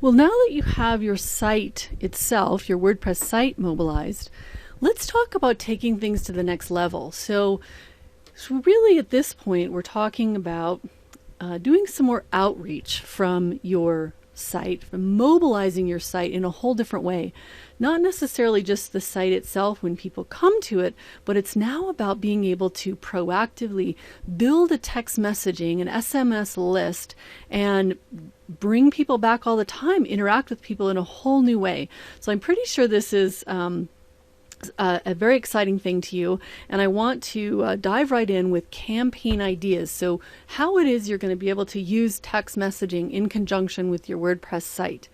Well, now that you have your site itself, your WordPress site mobilized, let's talk about taking things to the next level. So really at this point, we're talking about doing some more outreach from your site, from mobilizing your site in a whole different way. Not necessarily just the site itself when people come to it, but it's now about being able to proactively build a text messaging, an SMS list, and bring people back all the time, interact with people in a whole new way. So I'm pretty sure this is a very exciting thing to you, and I want to dive right in with campaign ideas. So how it is you're going to be able to use text messaging in conjunction with your WordPress site.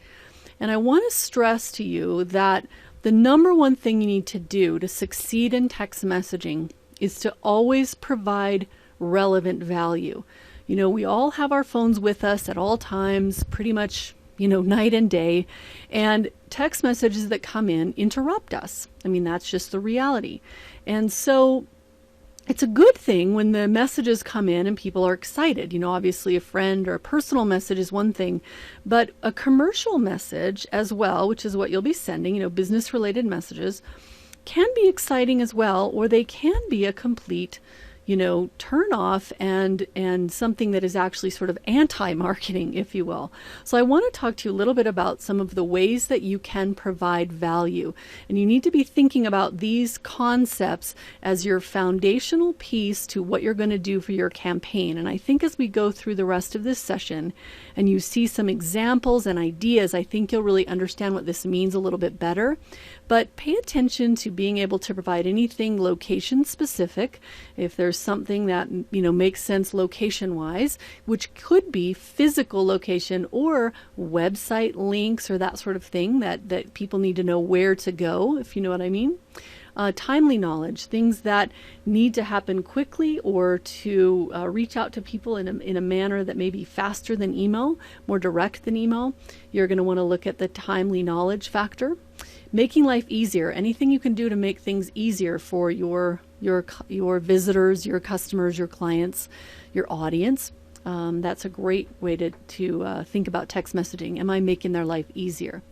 And I want to stress to you that the number one thing you need to do to succeed in text messaging is to always provide relevant value. You know, we all have our phones with us at all times, pretty much, you know, night and day, and text messages that come in interrupt us. I mean, that's just the reality. And so it's a good thing when the messages come in and people are excited. You know, obviously a friend or a personal message is one thing, but a commercial message as well, which is what you'll be sending, you know, business related messages, can be exciting as well, or they can be a complete, you know, turn off and something that is actually sort of anti-marketing, if you will. So I want to talk to you a little bit about some of the ways that you can provide value. And you need to be thinking about these concepts as your foundational piece to what you're going to do for your campaign. And I think as we go through the rest of this session and you see some examples and ideas, I think you'll really understand what this means a little bit better. But pay attention to being able to provide anything location specific. If there's something that, you know, makes sense location wise, which could be physical location or website links or that sort of thing that people need to know where to go, if you know what I mean. Timely knowledge, things that need to happen quickly or to reach out to people in a manner that may be faster than email, more direct than email. You're going to want to look at the timely knowledge factor. Making life easier, anything you can do to make things easier for your visitors, your customers, your clients, your audience. That's a great way to think about text messaging. Am I making their life easier?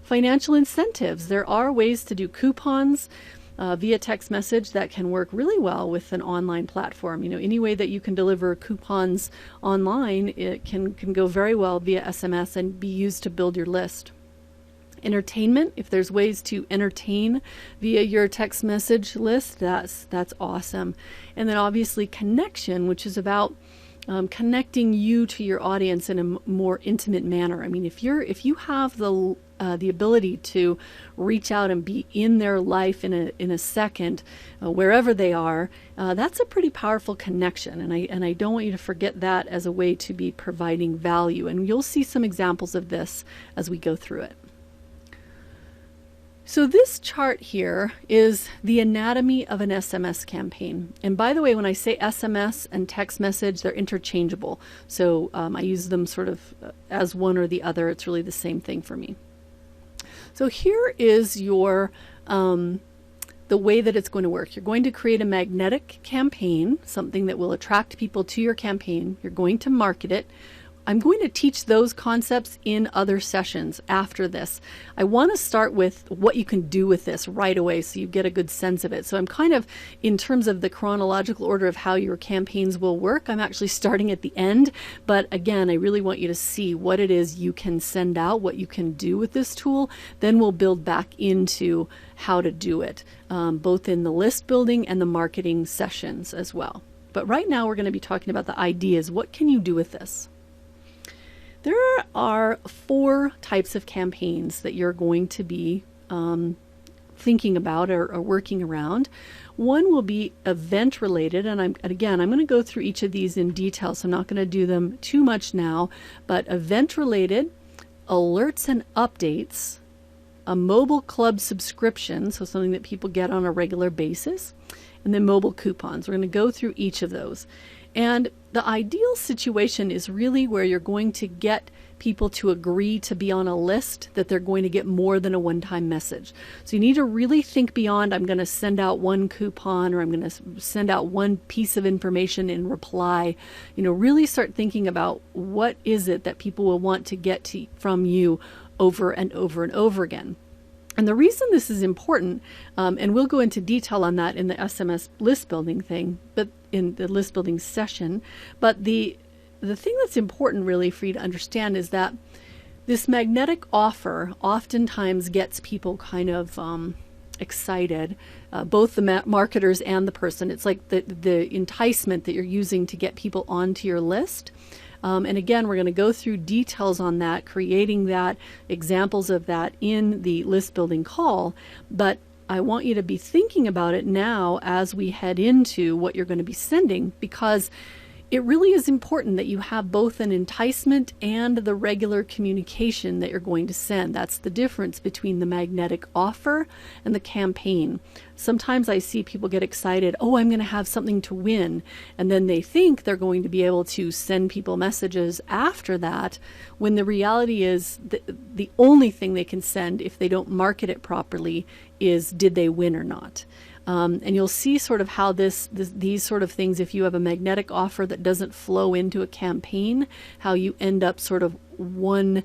Financial incentives. There are ways to do coupons via text message that can work really well with an online platform. You know, any way that you can deliver coupons online, it can go very well via SMS and be used to build your list. Entertainment, if there's ways to entertain via your text message list, that's awesome. And then obviously connection, which is about connecting you to your audience in a more intimate manner. I mean, if you have the ability to reach out and be in their life in a second, wherever they are, that's a pretty powerful connection. And I don't want you to forget that as a way to be providing value. And you'll see some examples of this as we go through it. So this chart here is the anatomy of an SMS campaign. And by the way, when I say SMS and text message, they're interchangeable. So I use them sort of as one or the other. It's really the same thing for me. So here is your the way that it's going to work. You're going to create a magnetic campaign, something that will attract people to your campaign. You're going to market it. I'm going to teach those concepts in other sessions after this. I want to start with what you can do with this right away so you get a good sense of it. So I'm kind of, in terms of the chronological order of how your campaigns will work, I'm actually starting at the end. But again, I really want you to see what it is you can send out, what you can do with this tool. Then we'll build back into how to do it, both in the list building and the marketing sessions as well. But right now we're going to be talking about the ideas. What can you do with this? There are 4 types of campaigns that you're going to be thinking about or working around. One will be event related, and I'm going to go through each of these in detail, so I'm not going to do them too much now, but event related, alerts and updates, a mobile club subscription, so something that people get on a regular basis, and then mobile coupons. We're going to go through each of those. And the ideal situation is really where you're going to get people to agree to be on a list, that they're going to get more than a one-time message. So you need to really think beyond, I'm going to send out one coupon or I'm going to send out one piece of information in reply. Really start thinking about what is it that people will want to get from you over and over and over again. And the reason this is important, and we'll go into detail on that in the SMS list building thing, but in the list building session, but the thing that's important really for you to understand is that this magnetic offer oftentimes gets people kind of excited, both the marketers and the person. It's like the enticement that you're using to get people onto your list. And again, we're going to go through details on that, creating that, examples of that in the list building call. But I want you to be thinking about it now as we head into what you're going to be sending, because it really is important that you have both an enticement and the regular communication that you're going to send. That's the difference between the magnetic offer and the campaign. Sometimes I see people get excited, oh, I'm going to have something to win. And then they think they're going to be able to send people messages after that, when the reality is the only thing they can send if they don't market it properly is, did they win or not? And you'll see sort of how these sort of things, if you have a magnetic offer that doesn't flow into a campaign, how you end up sort of putting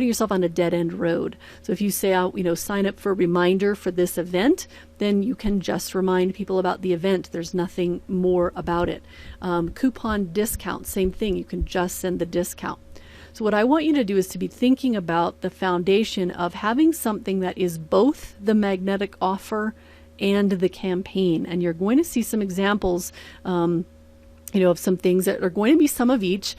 yourself on a dead end road. So if you say, sign up for a reminder for this event, then you can just remind people about the event. There's nothing more about it. Coupon discount, same thing. You can just send the discount. So what I want you to do is to be thinking about the foundation of having something that is both the magnetic offer and the campaign. And you're going to see some examples of some things that are going to be some of each.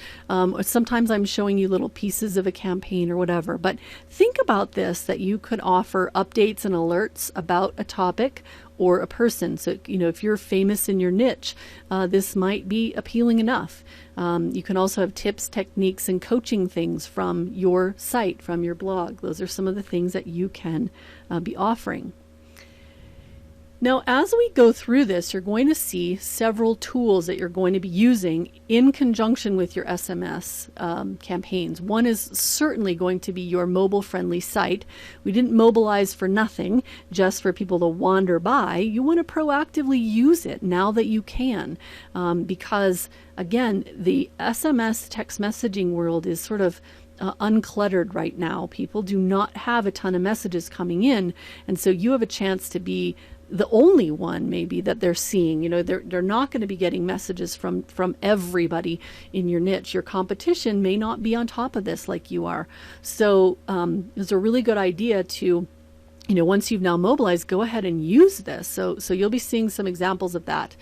Sometimes I'm showing you little pieces of a campaign or whatever. But think about this, that you could offer updates and alerts about a topic or a person. So, if you're famous in your niche, this might be appealing enough. You can also have tips, techniques, and coaching things from your site, from your blog. Those are some of the things that you can be offering. Now, as we go through this, you're going to see several tools that you're going to be using in conjunction with your SMS campaigns. One is certainly going to be your mobile-friendly site. We didn't mobilize for nothing, just for people to wander by. You want to proactively use it now that you can, because, again, the SMS text messaging world is sort of uncluttered right now. People do not have a ton of messages coming in, and so you have a chance to be the only one maybe that they're seeing. They're not going to be getting messages from everybody in your niche. Your competition may not be on top of this like you are. So it's a really good idea to, once you've now mobilized, go ahead and use this. So you'll be seeing some examples of that.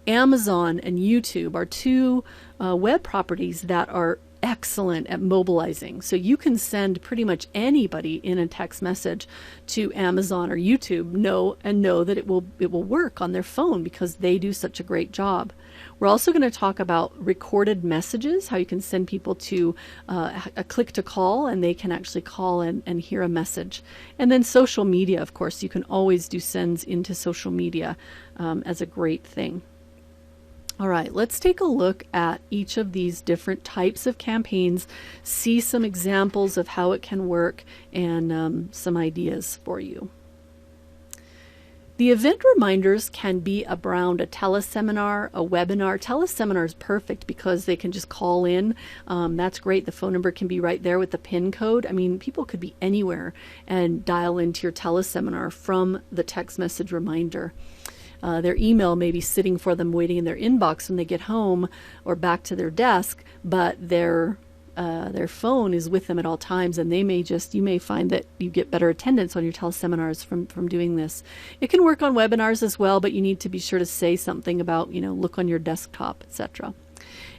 Amazon and YouTube are two web properties that are excellent at mobilizing. So you can send pretty much anybody in a text message to Amazon or YouTube, know that it will work on their phone, because they do such a great job. We're also going to talk about recorded messages, how you can send people to a click to call, and they can actually call and hear a message. And then social media, of course, you can always do sends into social media as a great thing. All right, let's take a look at each of these different types of campaigns, see some examples of how it can work, and some ideas for you. The event reminders can be around a teleseminar, a webinar. Teleseminar is perfect because they can just call in. That's great. The phone number can be right there with the PIN code. I mean, people could be anywhere and dial into your teleseminar from the text message reminder. Their email may be sitting for them waiting in their inbox when they get home or back to their desk, but their phone is with them at all times, and you may find that you get better attendance on your teleseminars from doing this. It can work on webinars as well, but you need to be sure to say something about, look on your desktop, etc.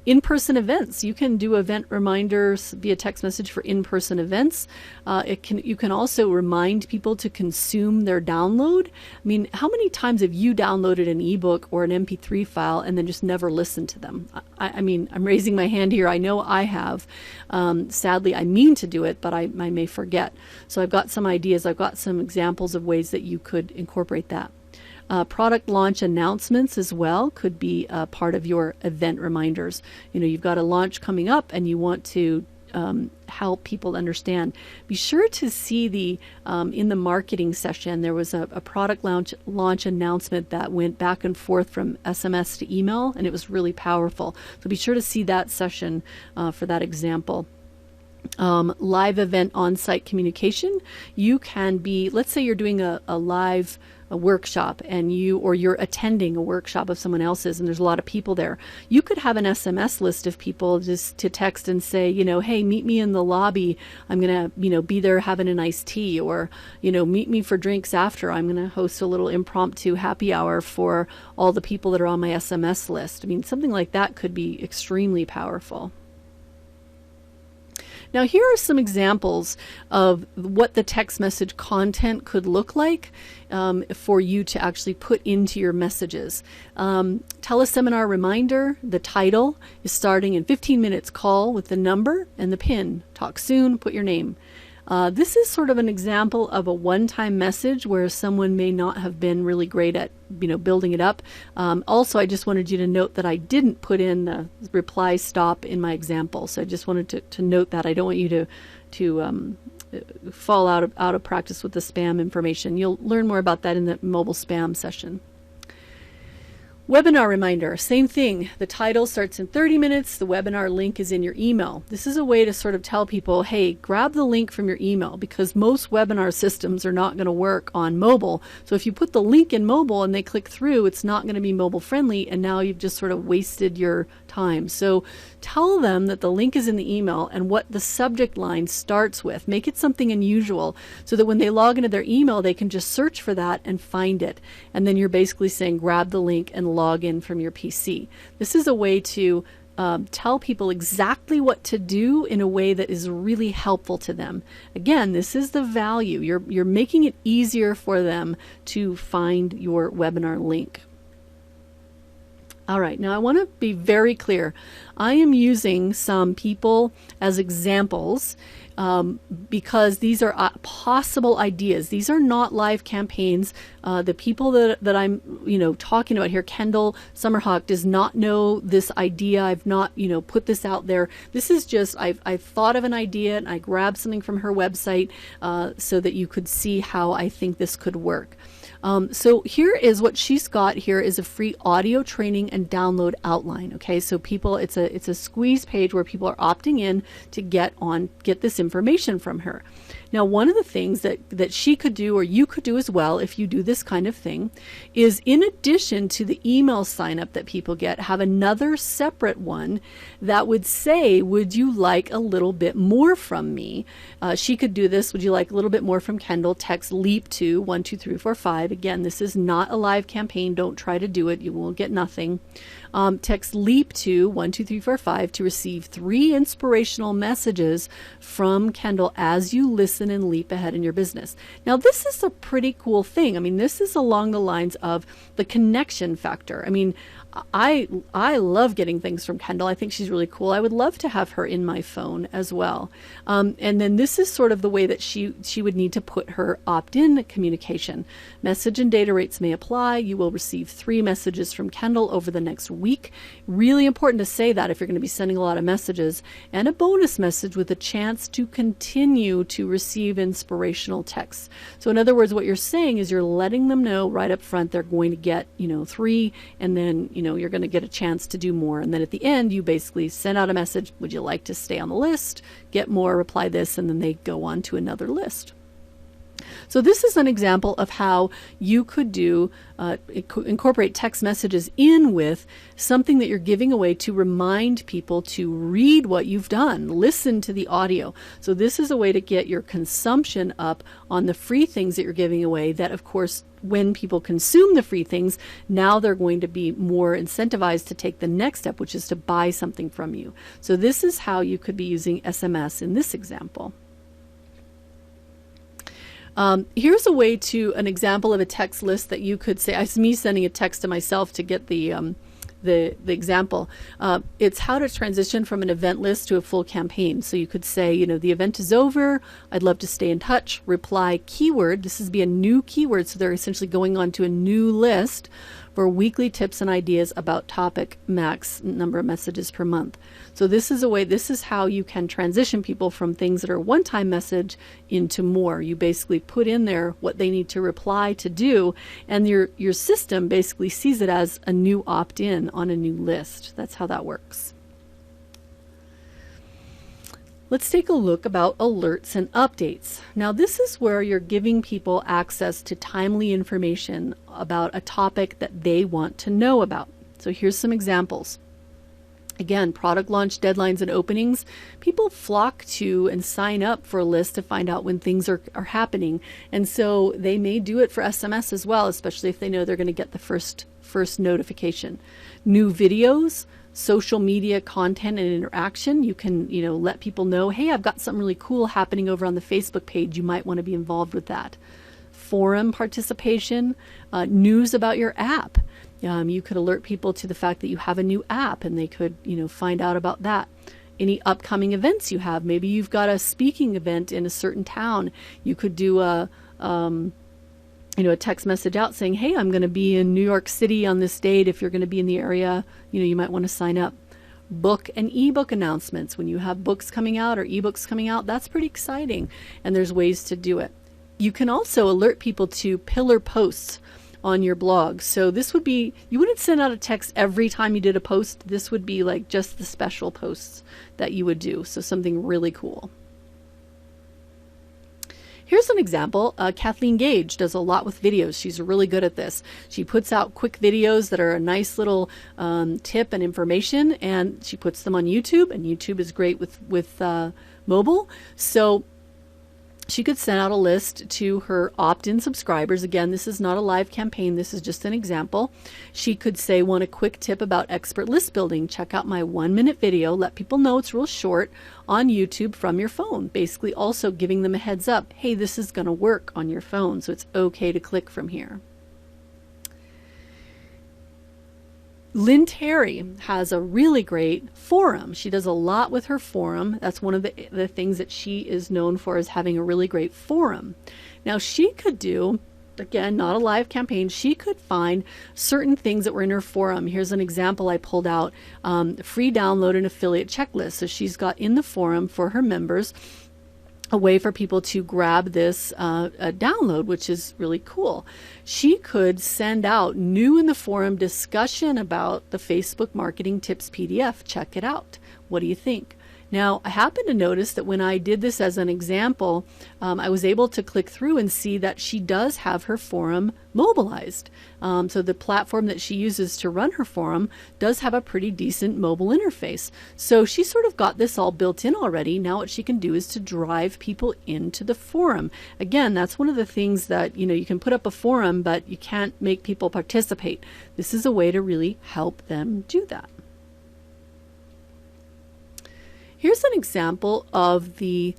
In-person events. You can do event reminders via text message for in-person events. You can also remind people to consume their download. I mean, how many times have you downloaded an ebook or an MP3 file and then just never listened to them? I mean, I'm raising my hand here. I know I have. Sadly, I mean to do it, but I may forget. So I've got some ideas. I've got some examples of ways that you could incorporate that. Product launch announcements as well could be part of your event reminders. You've got a launch coming up and you want to help people understand. Be sure to see the in the marketing session, there was a product launch announcement that went back and forth from SMS to email, and it was really powerful. So be sure to see that session for that example. Live event on-site communication. You can be, let's say you're doing a live workshop and you're attending a workshop of someone else's and there's a lot of people there. You could have an SMS list of people just to text and say, hey, meet me in the lobby. I'm going to, be there having an iced tea, or, meet me for drinks after. I'm going to host a little impromptu happy hour for all the people that are on my SMS list. I mean, something like that could be extremely powerful. Now, here are some examples of what the text message content could look like for you to actually put into your messages. Teleseminar reminder, the title is starting in 15 minutes, call with the number and the PIN. Talk soon, put your name. This is sort of an example of a one-time message where someone may not have been really great at, building it up. Also, I just wanted you to note that I didn't put in the reply stop in my example. So I just wanted to note that. I don't want you to fall out of practice with the spam information. You'll learn more about that in the mobile spam session. Webinar reminder, same thing. The title starts in 30 minutes. The webinar link is in your email. This is a way to sort of tell people, hey, grab the link from your email, because most webinar systems are not going to work on mobile. So if you put the link in mobile and they click through, it's not going to be mobile friendly, and now you've just sort of wasted your time. So tell them that the link is in the email and what the subject line starts with. Make it something unusual so that when they log into their email, they can just search for that and find it. And then you're basically saying, grab the link and log in from your PC. This is a way to tell people exactly what to do in a way that is really helpful to them. Again, this is the value. You're making it easier for them to find your webinar link. All right, now I want to be very clear. I am using some people as examples because these are possible ideas. These are not live campaigns. The people that I'm talking about here, Kendall Summerhawk, does not know this idea. I've not put this out there. This is just I've thought of an idea and I grabbed something from her website so that you could see how I think this could work. So here is what she's got. Here is a free audio training and download outline. Okay, so people, it's a squeeze page where people are opting in to get this information from her. Now, one of the things that she could do, or you could do as well if you do this kind of thing, is in addition to the email sign up that people get, have another separate one that would say, would you like a little bit more from me? She could do this. Would you like a little bit more from Kendall? Text LEAP to 12345. Again, this is not a live campaign. Don't try to do it. You will get nothing. Text LEAP to 12345 to receive 3 inspirational messages from Kendall as you listen and leap ahead in your business. Now, this is a pretty cool thing. I mean, this is along the lines of the connection factor. I mean, I love getting things from Kendall. I think she's really cool. I would love to have her in my phone as well. And then this is sort of the way that she would need to put her opt-in communication. Message and data rates may apply. You will receive 3 messages from Kendall over the next week. Really important to say that if you're going to be sending a lot of messages, and a bonus message with a chance to continue to receive inspirational texts. So in other words, what you're saying is you're letting them know right up front they're going to get 3, and then you're going to get a chance to do more. And then at the end, you basically send out a message. Would you like to stay on the list? Get more, reply this, and then they go on to another list. So this is an example of how you could incorporate text messages in with something that you're giving away to remind people to read what you've done, listen to the audio. So this is a way to get your consumption up on the free things that you're giving away that, of course, when people consume the free things, now they're going to be more incentivized to take the next step, which is to buy something from you. So this is how you could be using SMS in this example. Here's an example of a text list that you could say. It's me sending a text to myself to get the example. It's how to transition from an event list to a full campaign. So you could say, the event is over. I'd love to stay in touch. Reply keyword. This is be a new keyword. So they're essentially going on to a new list. for weekly tips and ideas about topic, max number of messages per month. So this is how you can transition people from things that are one-time message into more. You basically put in there what they need to reply to do, and your system basically sees it as a new opt-in on a new list. That's how that works. Let's take a look about alerts and updates. Now, this is where you're giving people access to timely information about a topic that they want to know about. So here's some examples. Again, product launch deadlines and openings. People flock to and sign up for a list to find out when things are happening. And so they may do it for SMS as well, especially if they know they're going to get the first notification. New videos, social media content and interaction. You can, let people know, hey, I've got something really cool happening over on the Facebook page. You might want to be involved with that. Forum participation, news about your app. You could alert people to the fact that you have a new app, and they could, find out about that. Any upcoming events you have. Maybe you've got a speaking event in a certain town. You could do a text message out saying, hey, I'm going to be in New York City on this date. If you're going to be in the area, you might want to sign up. Book and ebook announcements. When you have books coming out or ebooks coming out, that's pretty exciting. And there's ways to do it. You can also alert people to pillar posts on your blog. So this would be, you wouldn't send out a text every time you did a post. This would be like just the special posts that you would do. So something really cool. Here's an example. Kathleen Gage does a lot with videos. She's really good at this. She puts out quick videos that are a nice little tip and information, and she puts them on YouTube, and YouTube is great with mobile. So she could send out a list to her opt-in subscribers. Again, this is not a live campaign. This is just an example. She could say, want a quick tip about expert list building? Check out my 1-minute video. Let people know it's real short on YouTube from your phone. Basically also giving them a heads up. Hey, this is going to work on your phone, so it's okay to click from here. Lynn Terry has a really great forum. She does a lot with her forum. That's one of the things that she is known for, is having a really great forum. Now she could do, again, not a live campaign, she could find certain things that were in her forum. Here's an example I pulled out. Free download an affiliate checklist. So she's got in the forum for her members a way for people to grab this download, which is really cool. She could send out new in the forum discussion about the Facebook Marketing Tips PDF. Check it out. What do you think? Now, I happen to notice that when I did this as an example, I was able to click through and see that she does have her forum mobilized. So the platform that she uses to run her forum does have a pretty decent mobile interface. So she sort of got this all built in already. Now what she can do is to drive people into the forum. Again, that's one of the things that, you can put up a forum, but you can't make people participate. This is a way to really help them do that. Here's an example of the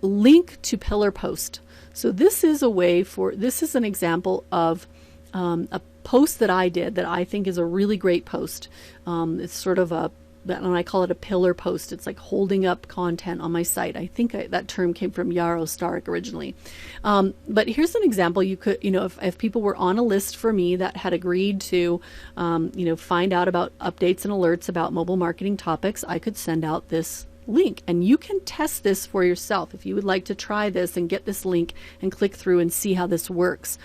link to pillar post. So this is an example of a post that I did that I think is a really great post. It's sort of and I call it a pillar post. It's like holding up content on my site. I think that term came from Yarrow Stark originally. But here's an example. You could, if people were on a list for me that had agreed to, find out about updates and alerts about mobile marketing topics, I could send out this link. And you can test this for yourself. If you would like to try this and get this link and click through and see how this works,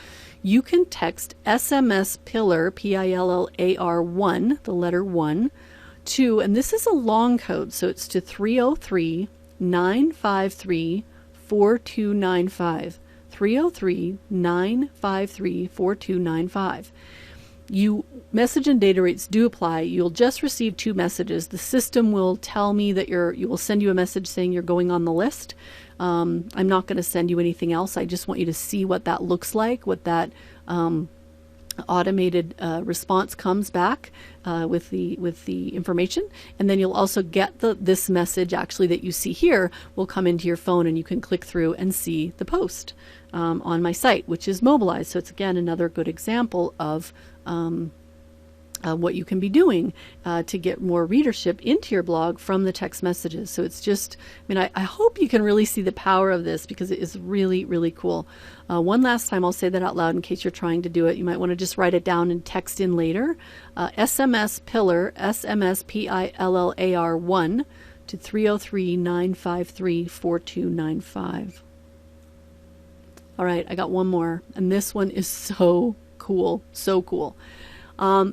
you can text SMS pillar, PILLAR 1, the letter 1, to, and this is a long code, so it's to 303-953-4295. 303-953-4295. Message and data rates do apply. You'll just receive 2 messages. The system will tell me that you will send you a message saying you're going on the list. I'm not going to send you anything else. I just want you to see what that looks like, what that automated response comes back with the information, and then you'll also get this message actually that you see here will come into your phone, and you can click through and see the post on my site, which is mobilized. So it's again another good example of what you can be doing to get more readership into your blog from the text messages. So it's just, I hope you can really see the power of this, because it is really, really cool. One last time, I'll say that out loud in case you're trying to do it. You might want to just write it down and text in later. SMS Pillar, SMS PILLAR 1 to 303-953-4295. All right, I got one more, and this one is so cool, so cool.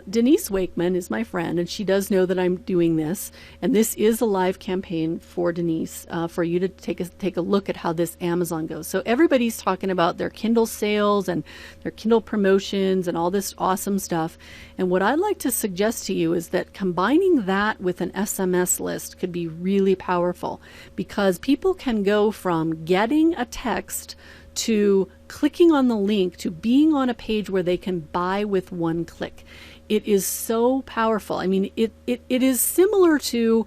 Denise Wakeman is my friend, and she does know that I'm doing this. And this is a live campaign for Denise, for you to take a look at how this Amazon goes. So everybody's talking about their Kindle sales and their Kindle promotions and all this awesome stuff. And what I'd like to suggest to you is that combining that with an SMS list could be really powerful, because people can go from getting a text to clicking on the link to being on a page where they can buy with one click. It is so powerful. It is similar to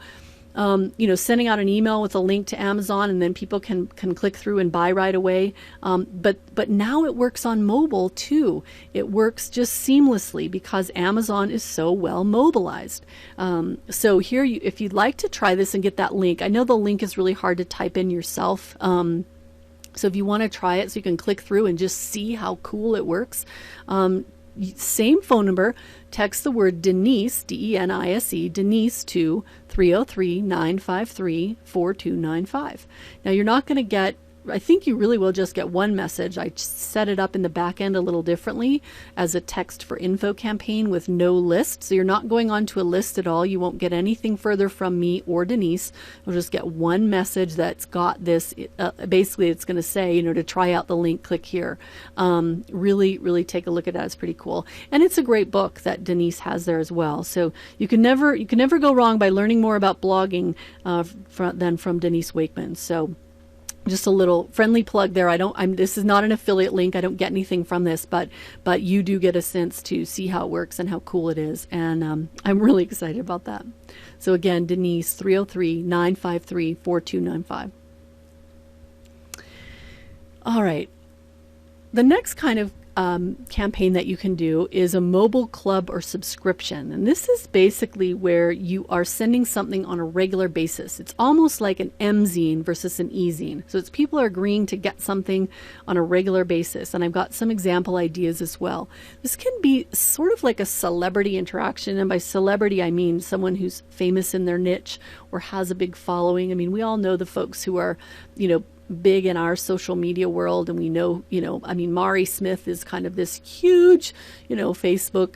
sending out an email with a link to Amazon, and then people can click through and buy right away. But now it works on mobile too. It works just seamlessly because Amazon is so well mobilized. So here, if you'd like to try this and get that link, I know the link is really hard to type in yourself. So if you want to try it so you can click through and just see how cool it works, same phone number, text the word Denise, DENISE, Denise to 303-953-4295. Now you're not going to get, I think you really will just get one message. I set it up in the back end a little differently as a text for info campaign with no list. So you're not going onto a list at all. You won't get anything further from me or Denise. You'll just get one message that's got this. Basically, it's going to say, to try out the link, click here. Really, really take a look at that. It's pretty cool. And it's a great book that Denise has there as well. So you can never go wrong by learning more about blogging than from Denise Wakeman. So just a little friendly plug there. This is not an affiliate link. I don't get anything from this, but you do get a sense to see how it works and how cool it is. And I'm really excited about that. So again, Denise, 303-953-4295. All right. The next kind of campaign that you can do is a mobile club or subscription. And this is basically where you are sending something on a regular basis. It's almost like an M-zine versus an E-zine. So it's people are agreeing to get something on a regular basis. And I've got some example ideas as well. This can be sort of like a celebrity interaction. And by celebrity, I mean someone who's famous in their niche or has a big following. We all know the folks who are, big in our social media world, and we know, Mari Smith is kind of this huge, Facebook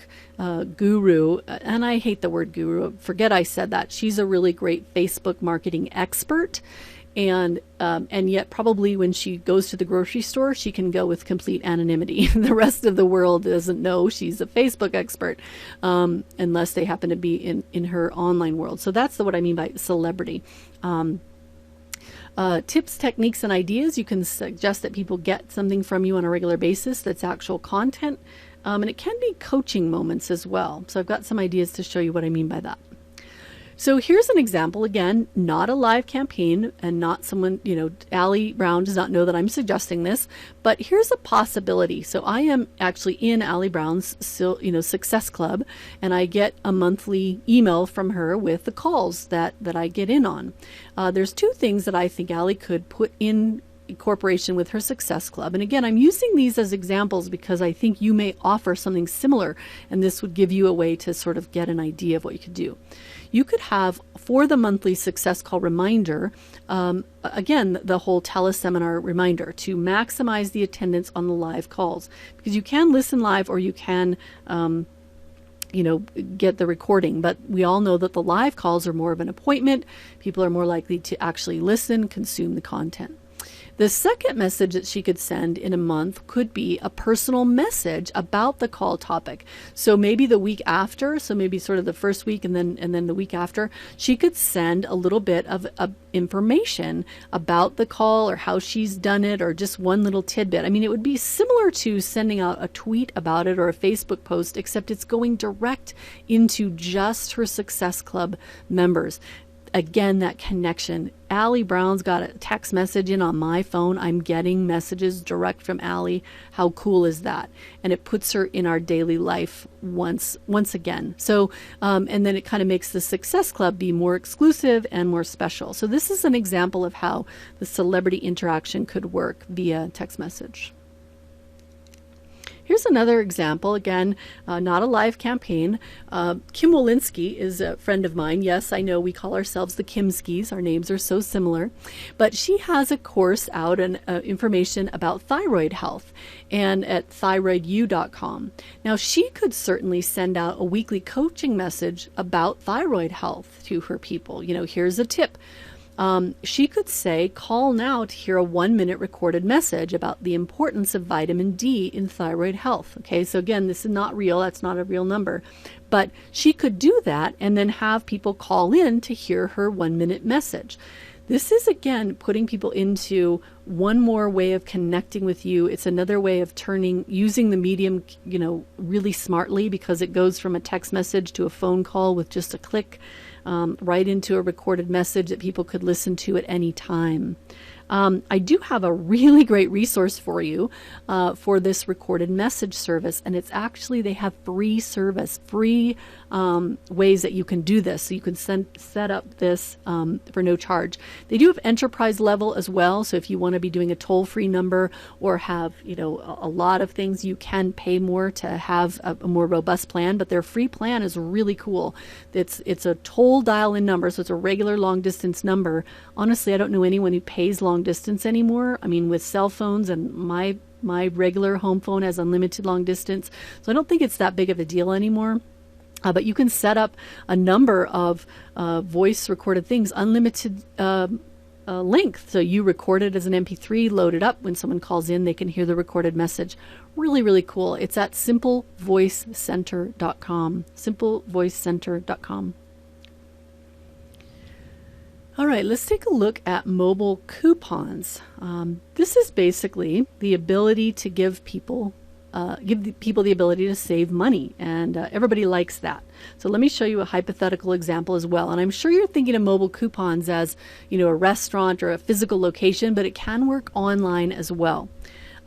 guru, and I hate the word guru. Forget I said that. She's a really great Facebook marketing expert, and yet probably when she goes to the grocery store, she can go with complete anonymity. The rest of the world doesn't know she's a Facebook expert, unless they happen to be in her online world. So that's what I mean by celebrity. Tips, techniques, and ideas. You can suggest that people get something from you on a regular basis that's actual content. And it can be coaching moments as well. So I've got some ideas to show you what I mean by that. So here's an example, again, not a live campaign and not someone, Allie Brown does not know that I'm suggesting this, but here's a possibility. So I am actually in Allie Brown's, Success Club, and I get a monthly email from her with the calls that I get in on. There's two things that I think Allie could put in cooperation with her Success Club. And again, I'm using these as examples because I think you may offer something similar, and this would give you a way to sort of get an idea of what you could do. You could have, for the monthly Success Call reminder, again, the whole teleseminar reminder to maximize the attendance on the live calls, because you can listen live or you can get the recording, but we all know that the live calls are more of an appointment. People are more likely to actually listen, consume the content. The second message that she could send in a month could be a personal message about the call topic. So maybe the week after, so maybe sort of the first week and then the week after, she could send a little bit of information about the call or how she's done it, or just one little tidbit. It would be similar to sending out a tweet about it or a Facebook post, except it's going direct into just her Success Club members. again, that connection. Allie Brown's got a text message in on my phone. I'm getting messages direct from Allie. How cool is that? And it puts her in our daily life once again. So, and then it kind of makes the Success Club be more exclusive and more special. So this is an example of how the celebrity interaction could work via text message. Here's another example, again, not a live campaign. Kim Wolinski is a friend of mine. Yes, I know we call ourselves the Kimskis. Our names are so similar. But she has a course out and information about thyroid health and at thyroidu.com. Now, she could certainly send out a weekly coaching message about thyroid health to her people. Here's a tip. She could say, call now to hear a 1-minute recorded message about the importance of vitamin D in thyroid health. Okay, so again, this is not real. That's not a real number. But she could do that and then have people call in to hear her 1-minute message. This is, again, putting people into one more way of connecting with you. It's another way of using the medium, really smartly, because it goes from a text message to a phone call with just a click. Right into a recorded message that people could listen to at any time. I do have a really great resource for you for this recorded message service, and it's actually, they have free ways that you can do this. So you can set up this for no charge. They do have enterprise level as well. So if you want to be doing a toll-free number or have, a lot of things, you can pay more to have a more robust plan. But their free plan is really cool. It's a toll dial-in number, so it's a regular long-distance number. Honestly, I don't know anyone who pays long distance anymore. I mean, with cell phones, and my regular home phone has unlimited long distance, so I don't think it's that big of a deal anymore. But you can set up a number of voice recorded things, unlimited length. So you record it as an MP3, load it up. When someone calls in, they can hear the recorded message. Really, really cool. It's at simplevoicecenter.com. Simplevoicecenter.com. All right, let's take a look at mobile coupons. This is basically the ability to give people the ability to save money, and everybody likes that. So let me show you a hypothetical example as well. And I'm sure you're thinking of mobile coupons as, a restaurant or a physical location, but it can work online as well.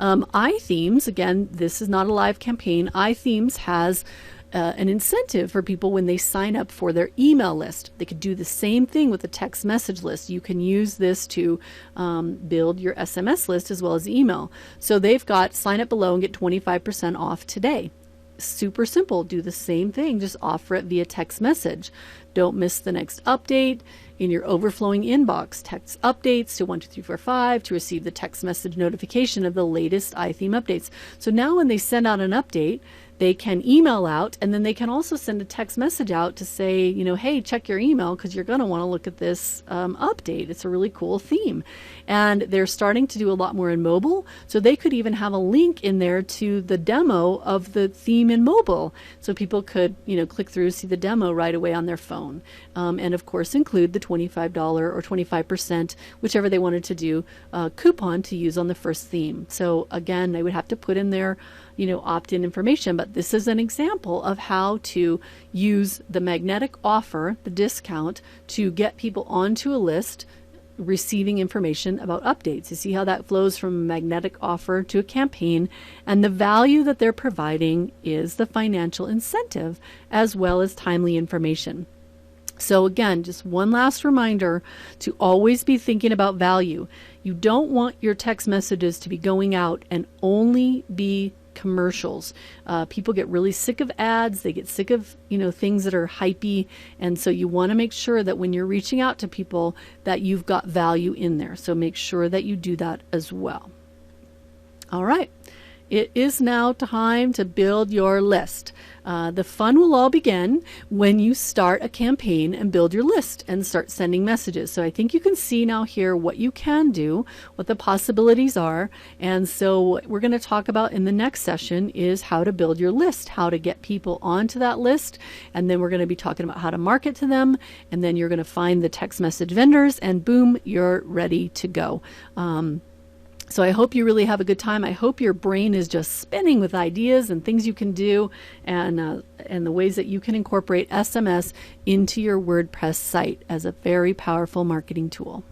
iThemes, again, this is not a live campaign. iThemes has an incentive for people when they sign up for their email list. They could do the same thing with a text message list. You can use this to build your SMS list as well as email. So they've got sign up below and get 25% off today. Super simple. Do the same thing. Just offer it via text message. Don't miss the next update in your overflowing inbox. Text updates to 12345 to receive the text message notification of the latest iTheme updates. So now when they send out an update, they can email out, and then they can also send a text message out to say, hey, check your email because you're going to want to look at this update. It's a really cool theme. And they're starting to do a lot more in mobile. So they could even have a link in there to the demo of the theme in mobile. So people could, click through, see the demo right away on their phone. And of course, include the $25 or 25%, whichever they wanted to do, coupon to use on the first theme. So again, they would have to put in their opt-in information, but this is an example of how to use the magnetic offer, the discount, to get people onto a list receiving information about updates. You see how that flows from a magnetic offer to a campaign, and the value that they're providing is the financial incentive as well as timely information. So again, just one last reminder to always be thinking about value. You don't want your text messages to be going out and only be commercials. People get really sick of ads. They get sick of, things that are hypey. And so you want to make sure that when you're reaching out to people that you've got value in there. So make sure that you do that as well. All right. It is now time to build your list. The fun will all begin when you start a campaign and build your list and start sending messages. So I think you can see now here what you can do, what the possibilities are. And so what we're going to talk about in the next session is how to build your list, how to get people onto that list. And then we're going to be talking about how to market to them. And then you're going to find the text message vendors, and boom, you're ready to go. So I hope you really have a good time. I hope your brain is just spinning with ideas and things you can do, and the ways that you can incorporate SMS into your WordPress site as a very powerful marketing tool.